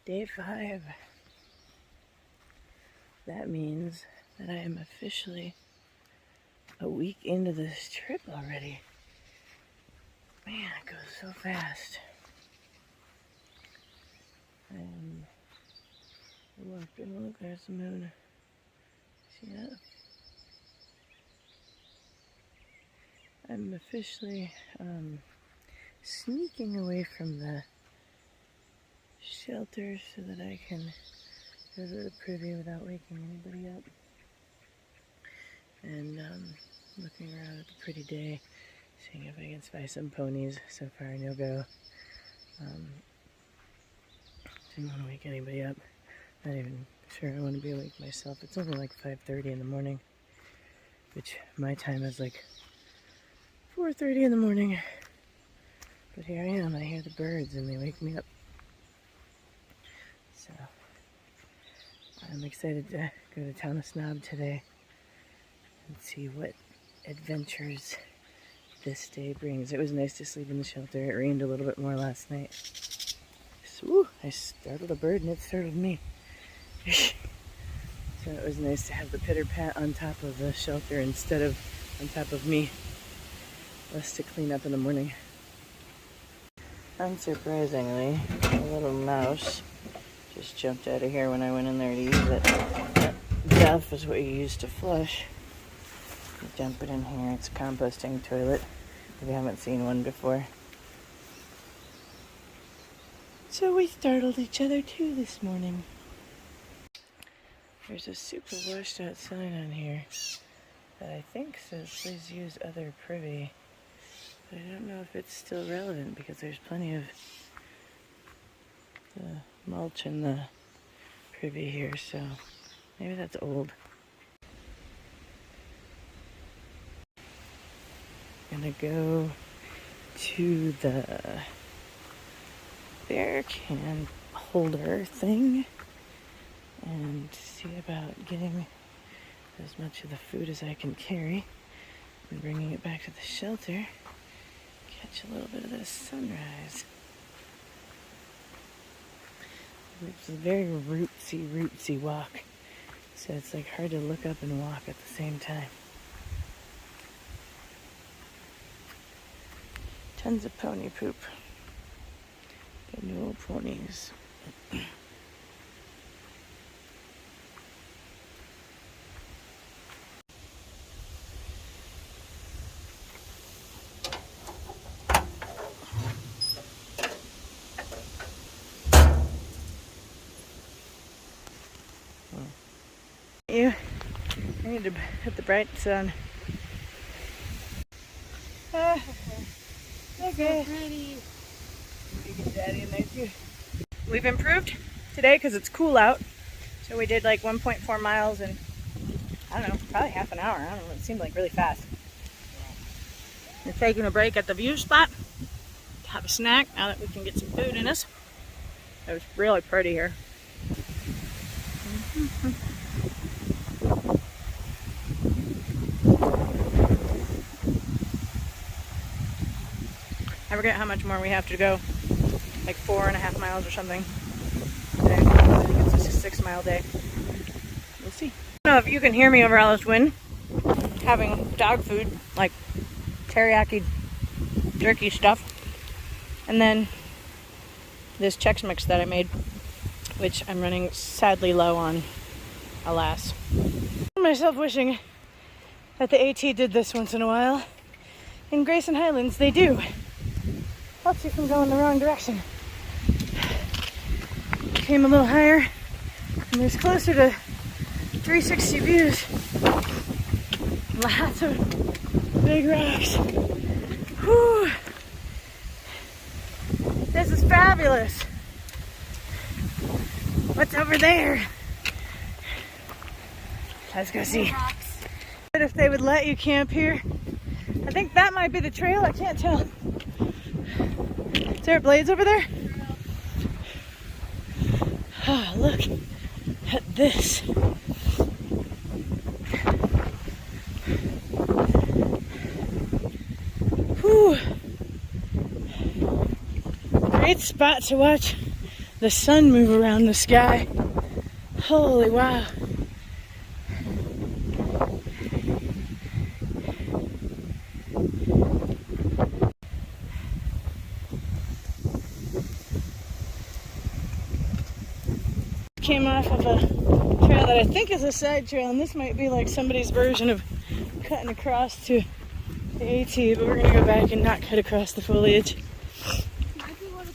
Day 5. That means that I am officially a week into this trip already. Man, it goes so fast. I walked in, look, there's the moon. See that? I'm officially sneaking away from the shelter so that I can go to the privy without waking anybody up. And looking around at the pretty day, seeing if I can spy some ponies. So far, no go. Didn't want to wake anybody up. Not even sure I want to be awake myself. It's only like 5:30 in the morning, which my time is like 4:30 in the morning. But here I am. I hear the birds and they wake me up. So I'm excited to go to Town of Snob today and see what adventures this day brings. It was nice to sleep in the shelter. It rained a little bit more last night. So, I startled a bird and it startled me. So it was nice to have the pitter-pat on top of the shelter instead of on top of me. Less to clean up in the morning. Unsurprisingly, a little mouse just jumped out of here when I went in there to use it. That duff is what you use to flush. You dump it in here. It's a composting toilet. If you haven't seen one before. So we startled each other too this morning. There's a super washed out sign on here that I think says please use other privy. But I don't know if it's still relevant because there's plenty of the mulch in the privy here, so maybe that's old. Gonna go to the bear can holder thing and see about getting as much of the food as I can carry and bringing it back to the shelter. Catch a little bit of the sunrise. It's a very rootsy walk, so it's like hard to look up and walk at the same time. Tons of pony poop, but no ponies. I need to hit the brights on. Okay. So pretty. You get daddy in there too. We've improved today because it's cool out. So we did like 1.4 miles in, I don't know, probably half an hour. I don't know, it seemed like really fast. We're taking a break at the view spot to have a snack now that we can get some food in us. It was really pretty here. I forget how much more we have to go, like 4.5 miles or something today. I think it's a 6-mile day. We'll see. I don't know if you can hear me over all this wind. Having dog food, like teriyaki jerky stuff. And then this Chex Mix that I made, which I'm running sadly low on, alas. I find myself wishing that the AT did this once in a while. In Grayson Highlands, they do. Helps you from going the wrong direction. Came a little higher, and there's closer to 360 views. Lots of big rocks. Whew. This is fabulous. What's over there? Let's go see. If they would let you camp here. I think that might be the trail, I can't tell. Is there blades over there? Oh, look at this. Whew. Great spot to watch the sun move around the sky. Holy wow. Came off of a trail that I think is a side trail, and this might be like somebody's version of cutting across to the AT, but we're gonna go back and not cut across the foliage.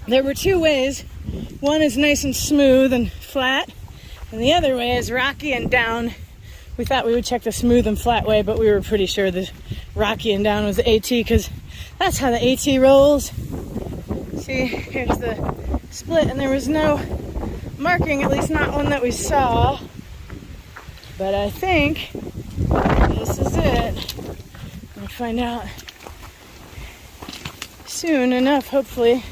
There were two ways. One is nice and smooth and flat, and the other way is rocky and down. We thought we would check the smooth and flat way, but we were pretty sure the rocky and down was the AT, because that's how the AT rolls. See, here's the split, and there was no marking, at least not one that we saw. But I think this is it. We'll find out soon enough, hopefully.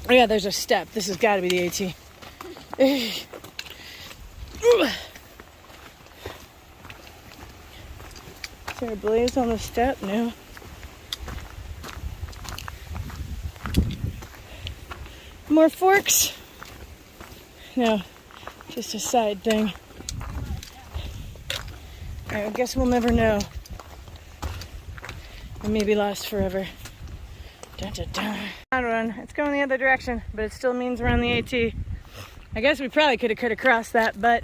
Oh yeah, there's a step. This has got to be the AT. Is there a blaze on the step? No. More forks? No, just a side thing. Alright, I guess we'll never know. I may be lost forever. Dun, dun, dun. Run. It's going the other direction, but it still means we're on the AT. I guess we probably could have cut across that, but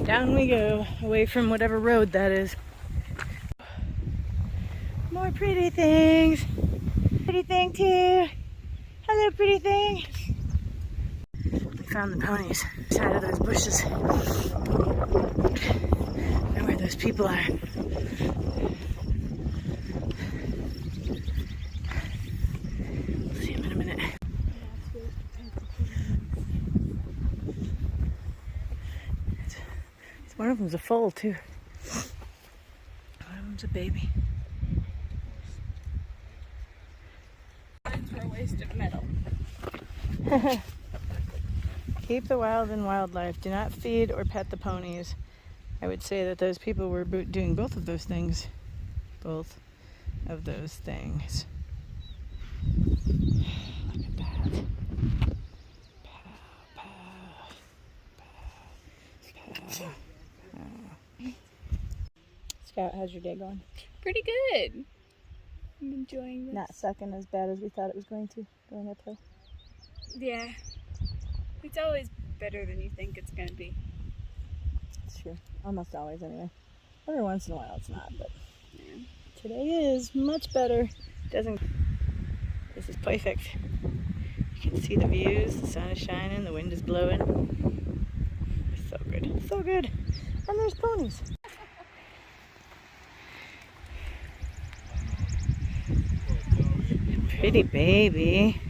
down we go, away from whatever road that is. More pretty things. Pretty thing too. Hello, pretty thing. We found the ponies inside of those bushes. I know where those people are. We'll see them in a minute. One of them's a foal too. One of them's a baby. For a waste of metal. Keep the wild in wildlife. Do not feed or pet the ponies. I would say that those people were doing both of those things. Both of those things. Look at that. Pow, pow, pow, pow. Scout, how's your day going? Pretty good. I'm enjoying this. Not sucking as bad as we thought it was going to going uphill. Yeah. It's always better than you think it's going to be. It's true. Almost always, anyway. Every once in a while it's not, but Yeah. today is much better. Doesn't. This is perfect. You can see the views. The sun is shining. The wind is blowing. It's so good. So good. And there's ponies. Pretty baby.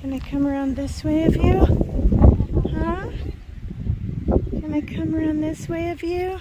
Can I come around this way of you? Huh? Can I come around this way of you?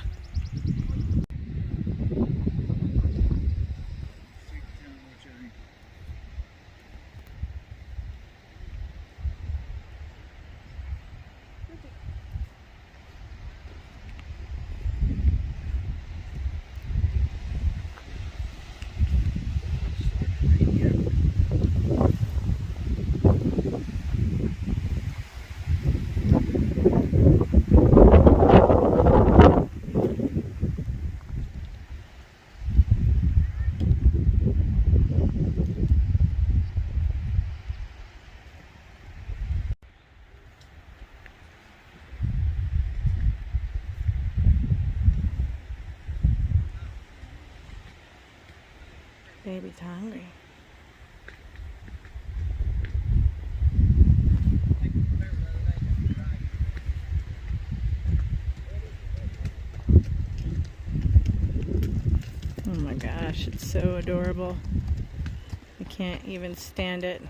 Baby's hungry. Oh my gosh, it's so adorable. I can't even stand it.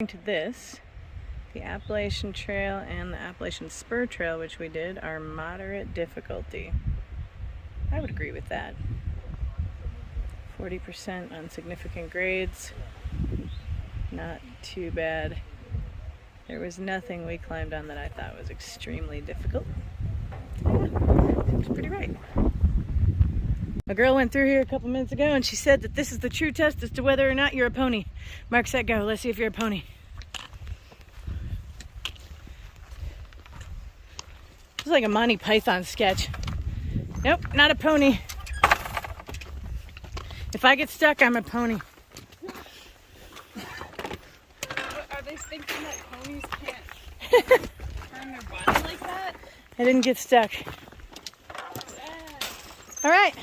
To this, the Appalachian Trail and the Appalachian Spur Trail, which we did, are moderate difficulty. I would agree with that. 40% on significant grades. Not too bad. There was nothing we climbed on that I thought was extremely difficult. Yeah, seems pretty right. A girl went through here a couple minutes ago and she said that this is the true test as to whether or not you're a pony. Mark, set, go. Let's see if you're a pony. It's like a Monty Python sketch. Nope, not a pony. If I get stuck, I'm a pony. Are they thinking that ponies can't turn their body like that? I didn't get stuck. All right,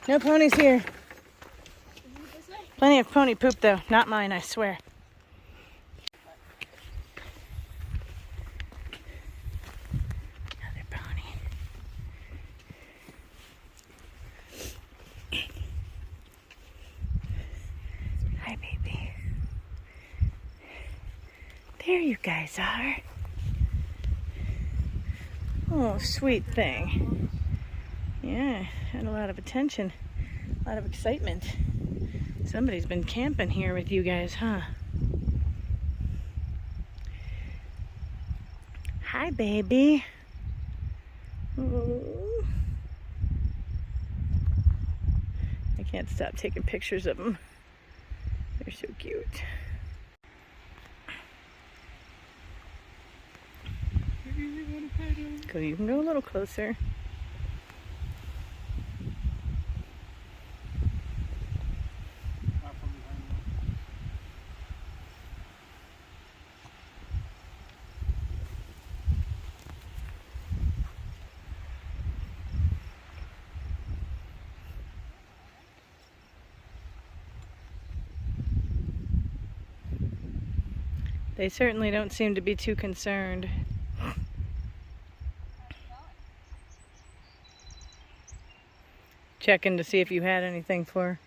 no ponies here. Plenty of pony poop though, not mine, I swear. Another pony. Hi, baby. There you guys are. Oh, sweet thing. Yeah, had a lot of attention, a lot of excitement. Somebody's been camping here with you guys, huh? Hi, baby. Ooh. I can't stop taking pictures of them. They're so cute. Go, you can go a little closer. They certainly don't seem to be too concerned. Checking to see if you had anything for her.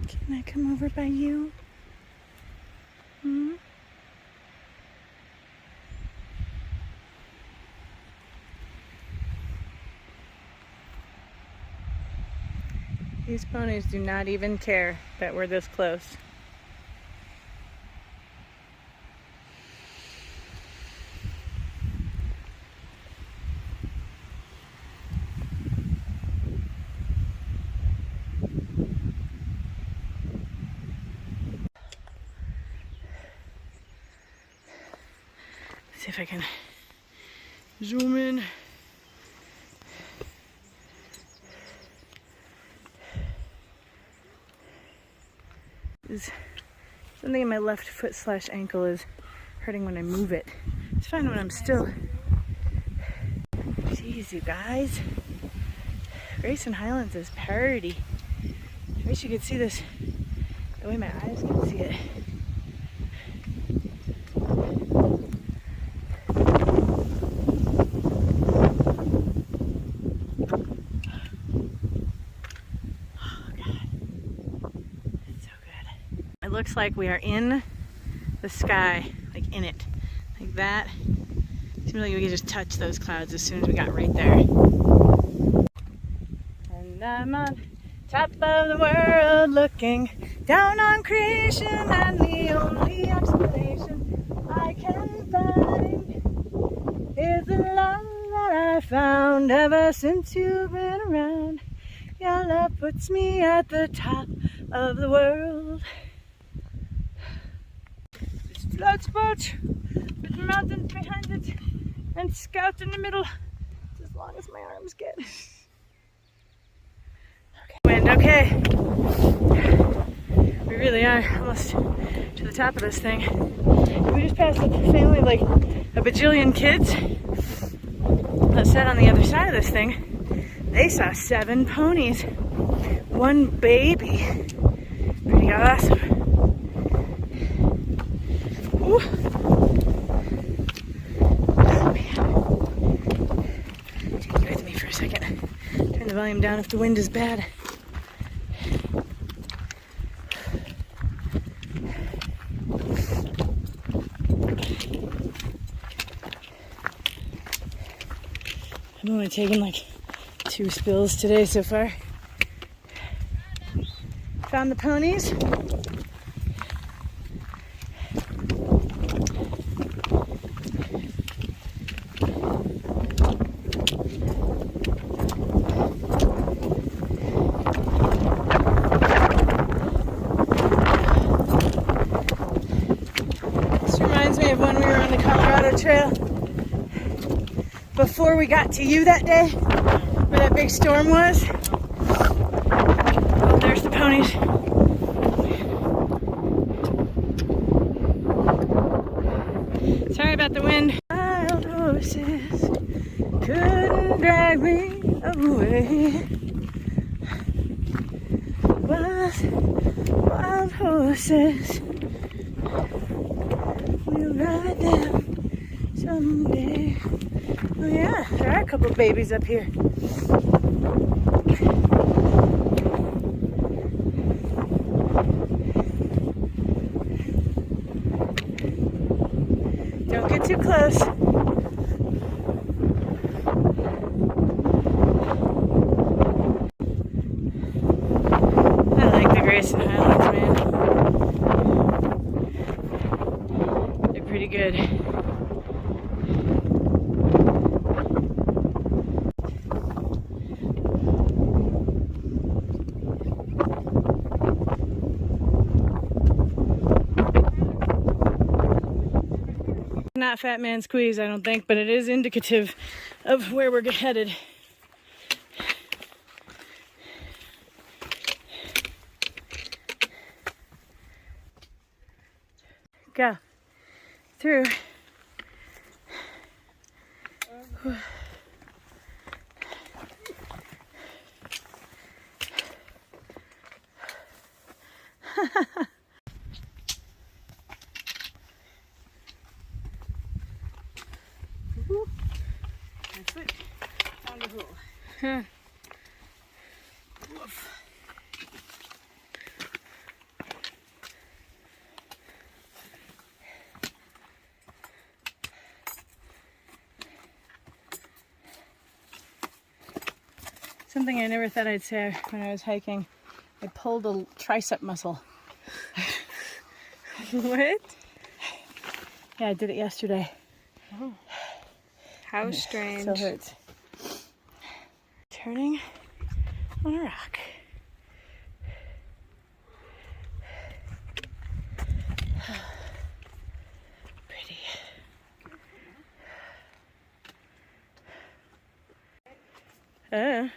Can I come over by you? Hmm? These ponies do not even care that we're this close. See if I can zoom in. Something in my left foot / ankle is hurting when I move it. It's fine when I'm still. Jeez, you guys. Grayson Highlands is party. I wish you could see this the way my eyes can see it. It looks like we are in the sky, like in it, like that. Seems like we could just touch those clouds as soon as we got right there. And I'm on top of the world looking down on creation, and the only explanation I can find is the love that I found ever since you've been around. Your love puts me at the top of the world. Flat spot with mountains behind it and Scout in the middle. It's as long as my arms get. Okay. Wind, okay. We really are almost to the top of this thing. We just passed a family of like a bajillion kids that sat on the other side of this thing. They saw 7 ponies. 1 baby. Pretty awesome. Ooh. Oh man. Take you with me for a second. Turn the volume down if the wind is bad. I've only taken like 2 spills today so far. Found the ponies. This reminds me of when we were on the Colorado Trail before we got to you that day, where that big storm was. Oh, there's the ponies. Sorry about the wind. Wild horses couldn't drag me away. Wild horses will ride them someday. Oh yeah, there are a couple babies up here. Don't get too close. I like the Grayson Highlands, man. They're pretty good. Not Fat Man Squeeze, I don't think, but it is indicative of where we're headed. Go through. My foot found a hole. Huh. Woof. Something I never thought I'd say when I was hiking. I pulled a tricep muscle. What? Yeah, I did it yesterday. Oh. How strange. Still hurts. Turning on a rock. Pretty.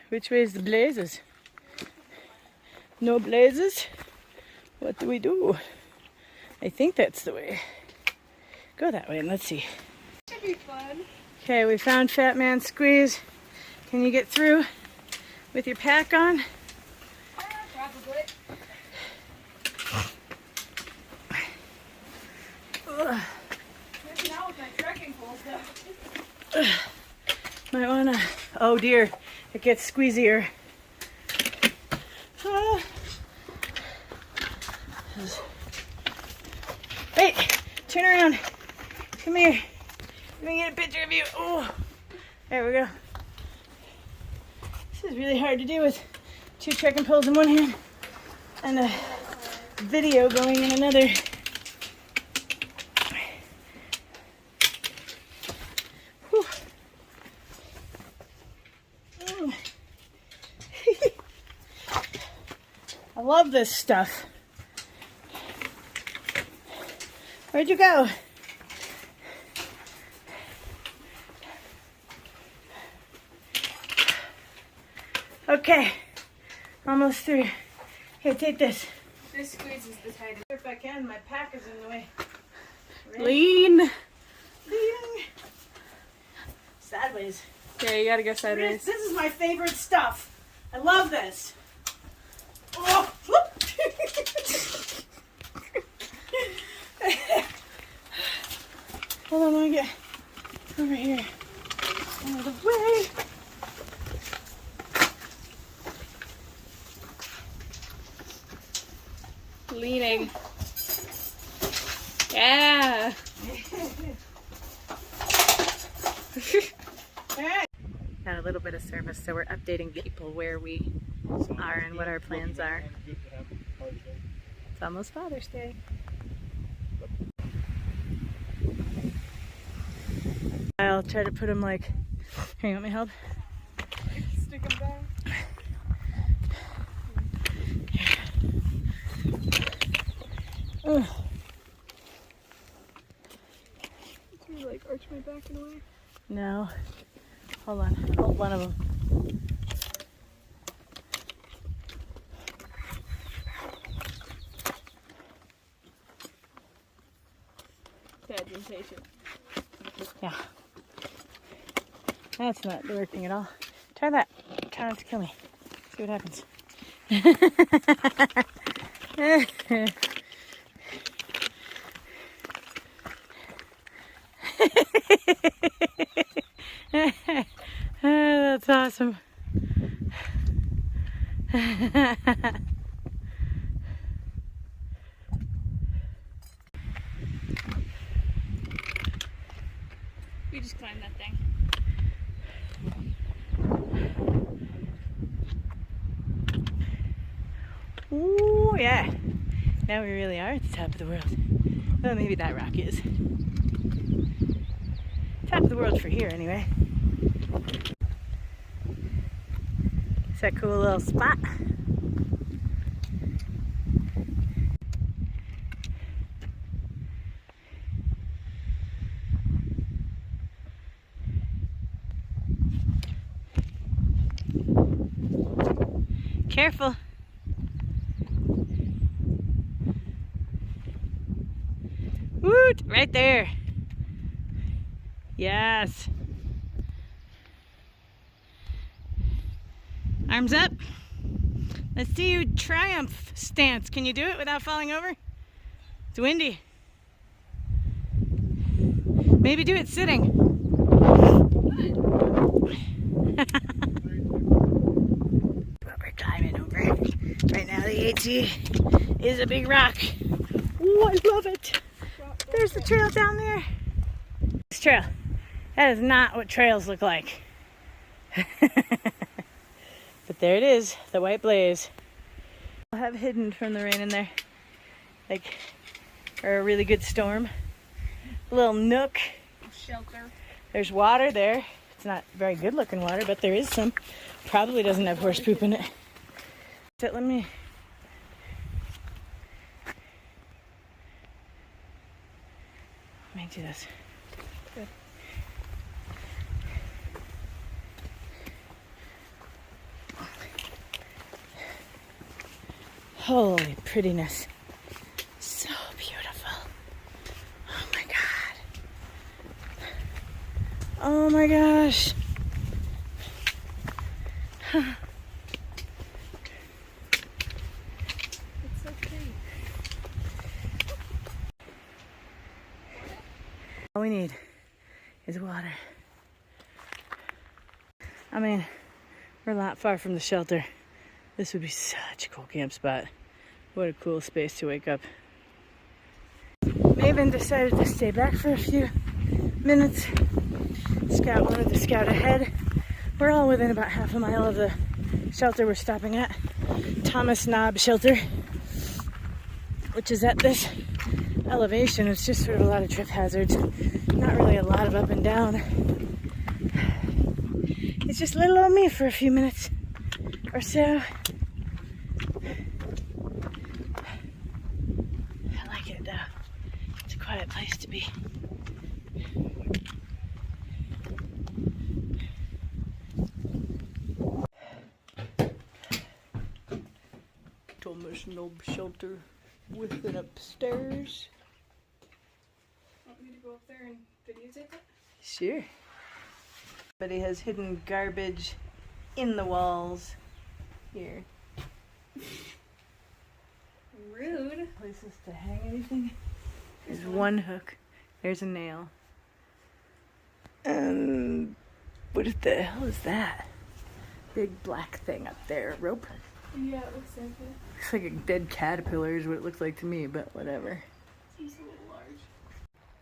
Which way is the blazes? No blazes? What do we do? I think that's the way. Go that way and let's see. Should be fun. Okay, we found Fat Man Squeeze. Can you get through with your pack on? Probably. Maybe not with my trekking poles though. Might wanna. Oh dear, it gets squeezier. Ah. Wait, turn around. Come here. Let me get a picture of you. Oh, there we go. This is really hard to do with 2 trekking poles in one hand and a video going in another. Whew. I love this stuff. Where'd you go? Okay, almost through. Here, take this. This squeezes the tightest. If I can, my pack is in the way. Lean. Lean. Sideways. Yeah, you gotta go sideways. This is my favorite stuff. I love this. Oh, whoop. Hold on, let me get over here. Out of the way. Leaning. Yeah. Alright. Got a little bit of service, so we're updating people where we are and what our plans are. It's almost Father's Day. I'll try to put them like, here, you want me to help? Stick them down. Ugh. Can you like arch my back in a way? No. Hold on. Hold one of them. Dad's impatient. Yeah. That's not working at all. Try that. Try not to kill me. See what happens. That's awesome. We just climbed that thing. Ooh, yeah. Now we really are at the top of the world. Well, maybe that rock is. Top of the world for here, anyway. It's a cool little spot. Careful. Woot! Right there. Yes. Arms up. Let's see you triumph stance. Can you do it without falling over? It's windy. Maybe do it sitting. What we're climbing over. Right now the AT is a big rock. Ooh, I love it. There's the trail down there. This trail. That is not what trails look like. But there it is, the white blaze. I'll have hidden from the rain in there. Like, or a really good storm. A little nook. Shelter. There's water there. It's not very good looking water, but there is some. Probably doesn't have horse poop in it. So let me... Let me do this. Good. Holy prettiness. So beautiful. Oh my God. Oh my gosh. It's so pretty. All we need is water. I mean, we're a lot far from the shelter. This would be such a cool camp spot. What a cool space to wake up. Maven decided to stay back for a few minutes. Scout wanted to scout ahead. We're all within about half a mile of the shelter we're stopping at. Thomas Knob Shelter, which is at this elevation. It's just sort of a lot of trip hazards. Not really a lot of up and down. It's just little old me for a few minutes or so. I like it though. It's a quiet place to be. Thomas Knob Shelter with an upstairs. Want me to go up there and videotape it? Sure. But he has hidden garbage in the walls here. Rude. Places to hang anything. There's one hook. There's a nail. What the hell is that? Big black thing up there. A rope? Yeah, it looks like it. Looks like a dead caterpillar is what it looks like to me, but whatever. Seems a little large.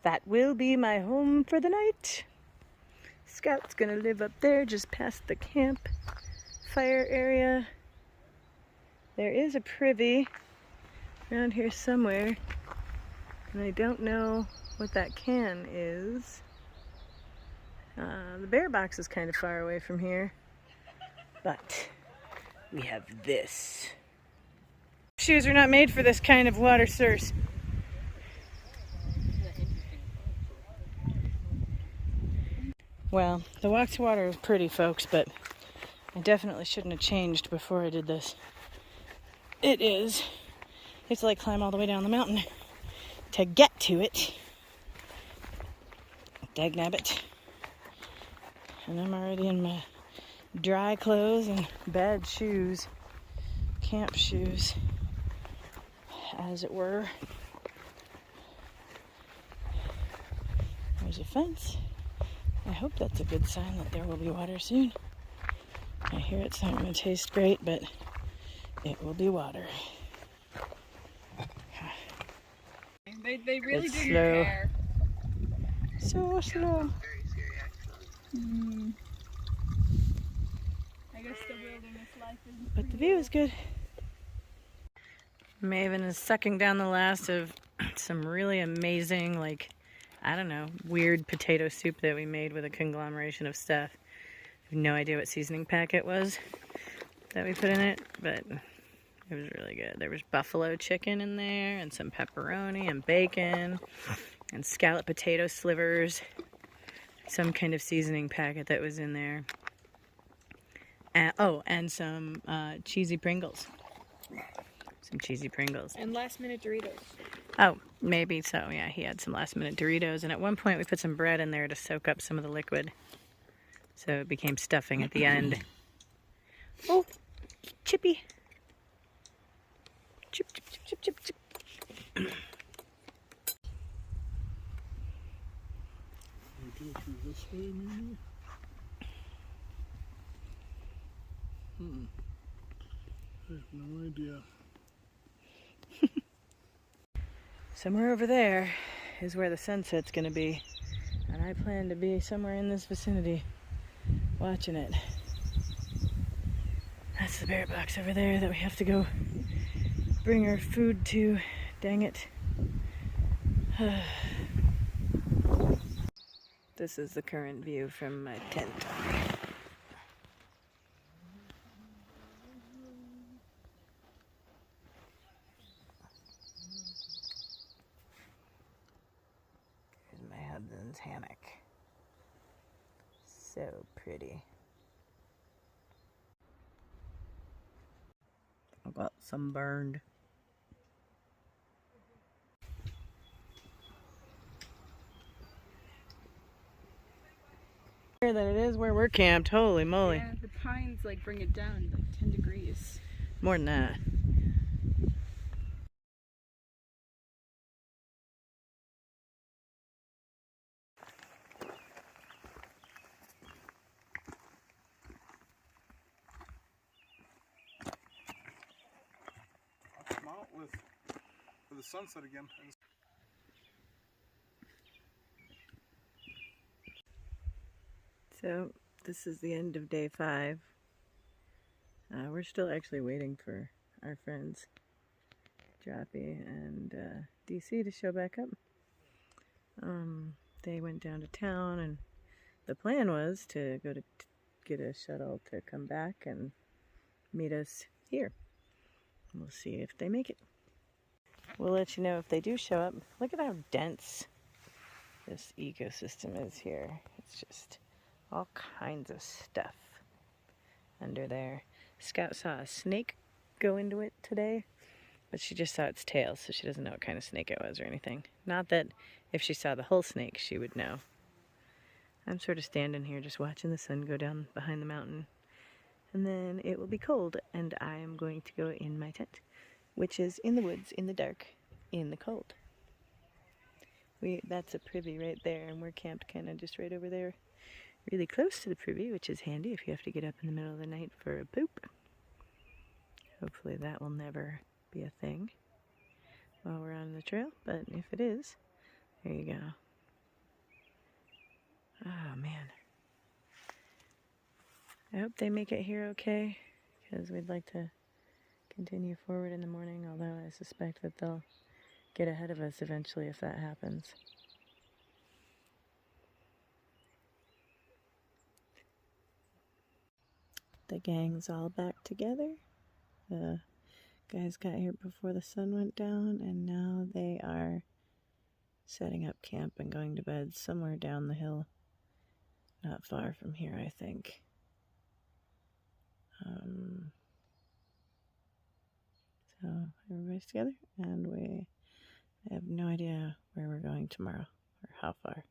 That will be my home for the night. Scout's gonna live up there just past the camp fire area. There is a privy around here somewhere, and I don't know what that can is. The bear box is kind of far away from here, but we have this. Shoes are not made for this kind of water source. Well, the walk to water is pretty, folks, but I definitely shouldn't have changed before I did this. It is. You have to like climb all the way down the mountain to get to it. Dagnabbit. And I'm already in my dry clothes and bad shoes. Camp shoes, as it were. There's a fence. I hope that's a good sign that there will be water soon. I hear it's not going to taste great, but it will be water. They really It's didn't slow. care. So slow. I guess the wilderness life is. But the view is good. Maven is sucking down the last of some really amazing, like, I don't know, weird potato soup that we made with a conglomeration of stuff. I have no idea what seasoning pack it was that we put in it, but it was really good. There was buffalo chicken in there, and some pepperoni, and bacon, and scalloped potato slivers. Some kind of seasoning packet that was in there. And some cheesy Pringles. Some cheesy Pringles. And last minute Doritos. Oh, maybe so. Yeah, he had some last minute Doritos. And at one point we put some bread in there to soak up some of the liquid. So it became stuffing at the end. Oh, Chippy. Chip, chip, chip, chip, chip, chip. Go through this way, maybe? I have no idea. Somewhere over there is where the sunset's gonna be. And I plan to be somewhere in this vicinity watching it. That's the bear box over there that we have to go bring our food to. Dang it. This is the current view from my tent. Here's my husband's hammock. So pretty. I got some burned. That it is where we're camped. Holy moly. Yeah, the pines like bring it down like 10 degrees. More than that. I'll come out with the sunset again. So this is the end of day 5. We're still actually waiting for our friends Droppy and DC to show back up. They went down to town, and the plan was to go to get a shuttle to come back and meet us here. We'll see if they make it. We'll let you know if they do show up. Look at how dense this ecosystem is here. It's just all kinds of stuff under there. Scout saw a snake go into it today, but she just saw its tail, so she doesn't know what kind of snake it was or anything. Not that if she saw the whole snake, she would know. I'm sort of standing here just watching the sun go down behind the mountain. And then it will be cold, and I am going to go in my tent, which is in the woods, in the dark, in the cold. That's a privy right there, and we're camped kind of just right over there, really close to the privy, which is handy if you have to get up in the middle of the night for a poop. Hopefully that will never be a thing while we're on the trail, but if it is, there you go. Oh man, I hope they make it here okay, because we'd like to continue forward in the morning, although I suspect that they'll get ahead of us eventually if that happens. The gang's all back together. The guys got here before the sun went down, and now they are setting up camp and going to bed somewhere down the hill. Not far from here, I think. So everybody's together, and I have no idea where we're going tomorrow or how far.